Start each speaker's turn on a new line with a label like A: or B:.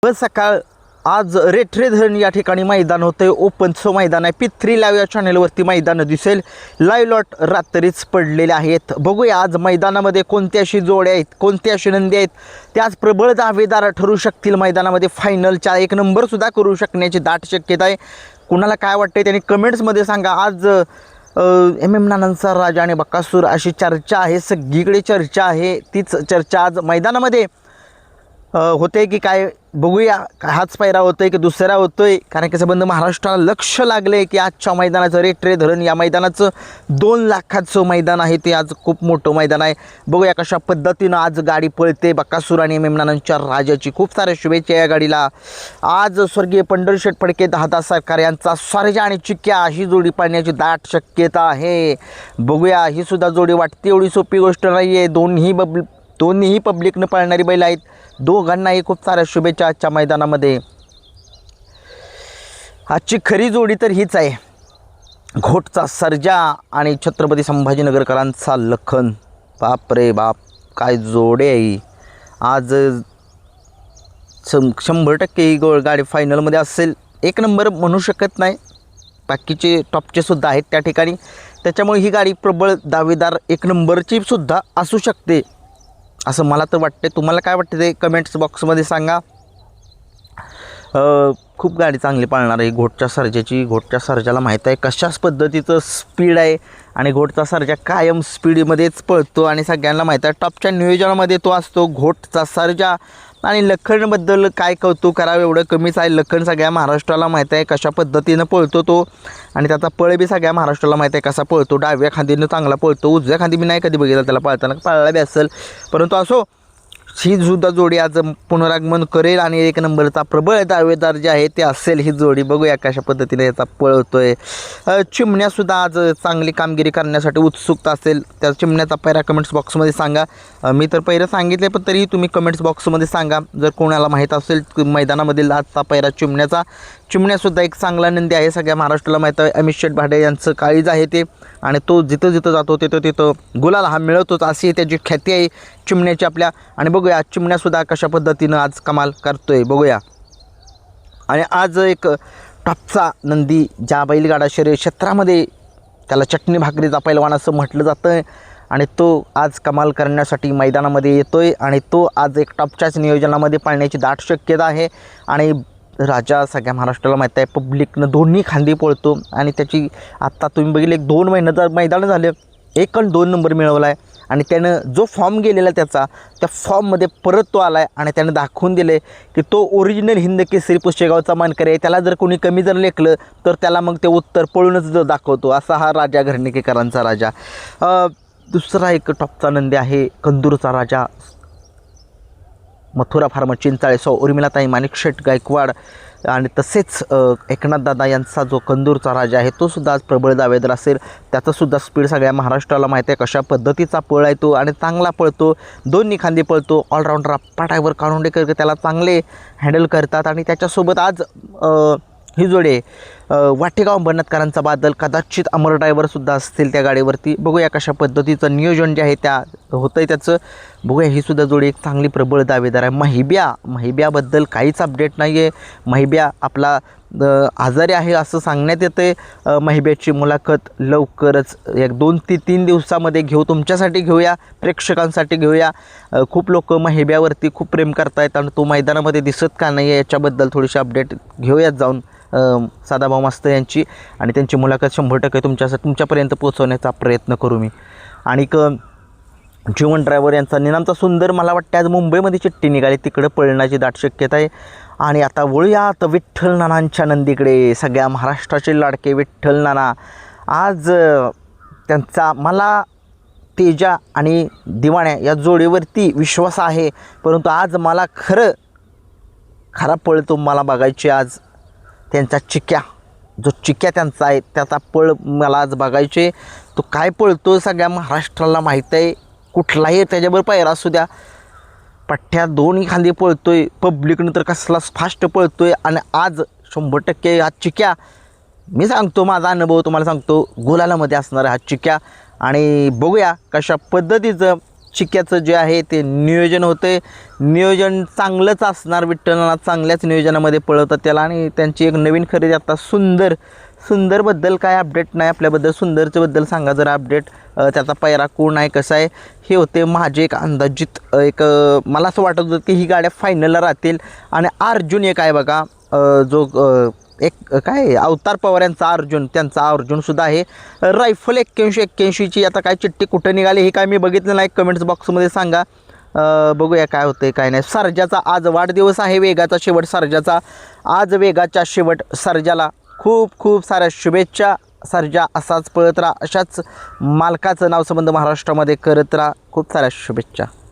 A: सकाळ आज रेठरे धरण या ठिकाणी मैदान होतं ओपनचं मैदान आहे. P3 लाईव्ह या चॅनलवरती मैदान दिसेल. लाईव्ह लॉट रात्रीच पडलेले आहेत. बघूया आज मैदानामध्ये कोणत्या अशी जोड्या आहेत, कोणत्या अशी नंदी आहेत, त्याच प्रबळ दावेदार ठरू शकतील. मैदानामध्ये फायनलच्या एक नंबर सुद्धा करू शकण्याची दाट शक्यता आहे. कुणाला काय वाटते त्यांनी कमेंट्समध्ये सांगा. आज MM नानांचा राजा आणि बकासूर अशी चर्चा आहे, सगळीकडे चर्चा आहे. तीच चर्चा आज मैदानामध्ये होते की काय बघूया. हाच पायरा होतोय की दुसरा होतोय, कारण की संबंध महाराष्ट्राला लक्ष लागले की आजच्या मैदानाचं रेठरे धरण या मैदानाचं 2 लाखाचं मैदान आहे. ते आज खूप मोठं मैदान आहे. बघूया कशा पद्धतीनं आज गाडी पळते. बकासूर आणि MM नानांच्या राजाची खूप साऱ्या शुभेच्छा या गाडीला. आज स्वर्गीय पंढरीशेठ फडके, दादा सरकार यांचा सर्जा आणि चिक्क्या ही जोडी पाळण्याची दाट शक्यता आहे. बघूया, ही सुद्धा जोडी वाटते एवढी सोपी गोष्ट नाही आहे. दोन्हीही पब्लिकनं पाळणारी बैल आहेत. दोघांनाही खूप साऱ्या शुभेच्छा आजच्या मैदानामध्ये. आजची खरी जोडी तर हीच आहे, घोटचा सर्जा आणि छत्रपती संभाजीनगरकरांचा लखन. बाप रे बाप, काय जोडे आहे. आज 100% ही गाडी फायनलमध्ये असेल. एक नंबर म्हणू शकत नाही, बाकीचे टॉपचे सुद्धा आहेत त्या ठिकाणी. त्याच्यामुळे ही गाडी प्रबळ दावेदार एक नंबरची सुद्धा असू शकते असं मला तर वाटते. तुम्हाला काय वाटते ते कमेंट्स बॉक्समध्ये सांगा. खूप गाडी चांगली पाळणार आहे घोटच्या सर्जाची. घोटच्या सर्जाला माहीत आहे कशाच पद्धतीचं स्पीड आहे आणि घोटचा सर्जा कायम स्पीडमध्येच पळतो आणि सगळ्यांना माहीत आहे टॉपच्या नियोजनामध्ये तो असतो घोटचा सर्जा. आणि लखनबद्दल काय कौतुक करावं, एवढं कमीच आहे. लखन सगळ्या महाराष्ट्राला माहीत आहे कशा पद्धतीनं पळतो तो, आणि त्याचा पळ बी सगळ्या महाराष्ट्राला माहीत आहे कसा पळतो. डाव्या खांदीनं चांगला पळतो, उजव्या खांदी मी नाही कधी बघितलं त्याला पळताना, पळायला बी असेल. परंतु असो, ही सुद्धा जोडी आज पुनरागमन करेल आणि एक नंबरचा प्रबळ दावेदार जे आहे ते असेल ही जोडी. बघूया कशा पद्धतीने याचा पळतोय. चिमण्यासुद्धा आज चांगली कामगिरी करण्यासाठी उत्सुकता असेल. त्या चिमण्याचा पैरा कमेंट्स बॉक्समध्ये सांगा. मी तर पहिलं सांगितले, पण तरीही तुम्ही कमेंट्स बॉक्समध्ये सांगा जर कोणाला माहीत असेल मैदानामधील आजचा पैरा चिमण्याचा. चिमण्यासुद्धा एक चांगला नंदी आहे, सगळ्या महाराष्ट्राला माहीत आहे. अमित शेठ भाडे यांचं काळीज आहे ते, आणि तो जिथं जिथं जातो तिथं गुलाल हा मिळवतोच, अशी त्याची ख्याती आहे चिमण्याची आपल्या. आणि बघूया चिमण्यासुद्धा कशा पद्धतीनं आज कमाल करतोय बघूया. आणि आज एक टॉपचा नंदी ज्या बैलगाडा शर्यत क्षेत्रामध्ये त्याला चटणी भाकरीचा पैलवान असं म्हटलं जातं, आणि तो आज कमाल करण्यासाठी मैदानामध्ये येतोय. आणि तो आज एक टॉपच्याच नियोजनामध्ये पाळण्याची दाट शक्यता आहे. आणि राजा सगळ्या महाराष्ट्राला माहीत आहे पब्लिकनं दोन्ही खांदी पळतो, आणि त्याची आत्ता तुम्ही बघितलं 1-2 महिन्याचं मैदान झालं, 1 आणि 2 नंबर मिळवला आहे. आणि त्यानं जो फॉर्म गेलेला त्याचा, त्या फॉर्ममध्ये परत तो आला आहे आणि त्यानं दाखवून दिलं आहे की तो ओरिजिनल हिंद केसरी पुशेगावचा मानकरी आहे. त्याला जर कोणी कमी जर लेखलं तर त्याला मग ते उत्तर पळूनच दाखवतो, असा हा राजा घरणीकेकरांचा राजा. दुसरा एक टॉपचा नंदी आहे कंदूरचा राजा, मथुरा फार्म चिंचाळे, उर्मिलाताई माणिकशेठ गायकवाड, आणि तसेच एकनाथ दादा यांचा जो कंदूरचा राजा आहे तो सुद्धा आज प्रबळ दावेदार असेल. त्याचंसुद्धा स्पीड सगळ्या महाराष्ट्राला माहिती आहे कशा पद्धतीचा पळ आहे तो, आणि चांगला पळतो, दोन्ही खांदी पळतो. ऑलराऊंडर अप्पा ड्रायव्हर कारुंडेकर त्याला चांगले हँडल करतात. आणि त्याच्यासोबत आज ही जोडी वाटेगाव बनतकरांचा बादल, कदाचित अमर ड्रायव्हरसुद्धा असतील त्या गाडीवरती. बघूया कशा पद्धतीचं नियोजन जे आहे त्या होतं आहे त्याचं. बघूया, ही सुद्धा जोडी एक चांगली प्रबळ दावेदार आहे. महिब्याबद्दल काहीच अपडेट नाही आहे. महिब्या आपला आजारी आहे असं सांगण्यात येतं आहे. महिब्याची मुलाखत लवकरच 1-2 ते 3 दिवसामध्ये घेऊ, तुमच्यासाठी घेऊया, प्रेक्षकांसाठी घेऊया. खूप लोक महिब्यावरती खूप प्रेम करतायत आणि तो मैदानामध्ये दिसत का नाही आहे याच्याबद्दल थोडीशी अपडेट घेऊयात जाऊन सदाभाऊ मास्तर यांची, आणि त्यांची मुलाखत 100% तुमच्यापर्यंत पोहोचवण्याचा प्रयत्न करू मी. आणि जीवन ड्रायव्हर यांचा निनामचा सुंदर, मला वाटतं आज मुंबईमध्ये चिठ्ठी निघाली, तिकडं पळण्याची दाट शक्यता आहे. आणि आता वळूयात विठ्ठल नानांच्या नंदीकडे, सगळ्या महाराष्ट्राचे लाडके विठ्ठल नाना. आज त्यांचा मला तेजा आणि दिवाण्या या जोडीवरती विश्वास आहे, परंतु आज मला खरा पळ मला बघायचे. आज त्यांचा चिक्या, जो चिक्या त्यांचा आहे त्याचा पळ मला आज बघायचे. तो काय पळतो सगळ्या महाराष्ट्राला माहीत आहे. कुठलाही त्याच्याबरोबर पायरा असू द्या, पठ्ठ्या दोन्ही खांदी पळतोय. पब्लिकनं तर कसला फास्ट पळतोय. आणि आज 100% हा चिक्या, मी सांगतो माझा अनुभव तुम्हाला सांगतो, गुलालामध्ये असणारा हा चिक्या. आणि बघूया कशा पद्धतीचं चिक्याचं जे आहे ते नियोजन होतं नियोजन चांगलंच असणार विठ्ठलनाथ चांगल्याच नियोजनामध्ये पळवतात त्याला आणि त्यांची एक नवीन खरेदी आता सुंदरबद्दल काय अपडेट नाही आपल्याबद्दल सुंदरच्या बद्दल सांगा जरा अपडेट त्याचा पायरा कोण आहे कसं आहे हे होते माझे एक अंदाजित एक मला असं वाटत होतं की ही गाड्या फायनलला राहतील आणि अर्जुन एक आहे बघा जो एक काय अवतार पवार यांचा अर्जुन त्यांचा अर्जुनसुद्धा आहे रायफल 8181ची आता काय चिठ्ठी कुठं निघाली हे काय मी बघितलं नाही कमेंट्स बॉक्समध्ये सांगा बघूया काय होतं काय नाही सर्जाचा आज वाढदिवस आहे वेगाचा शेवट सर्जाचा आज वेगाच्या शेवट सर्जाला खूप साऱ्या शुभेच्छा सर्जा असाच पळत राहा अशाच मालकाचं नाव संबंध महाराष्ट्रामध्ये करत राहा खूप साऱ्या शुभेच्छा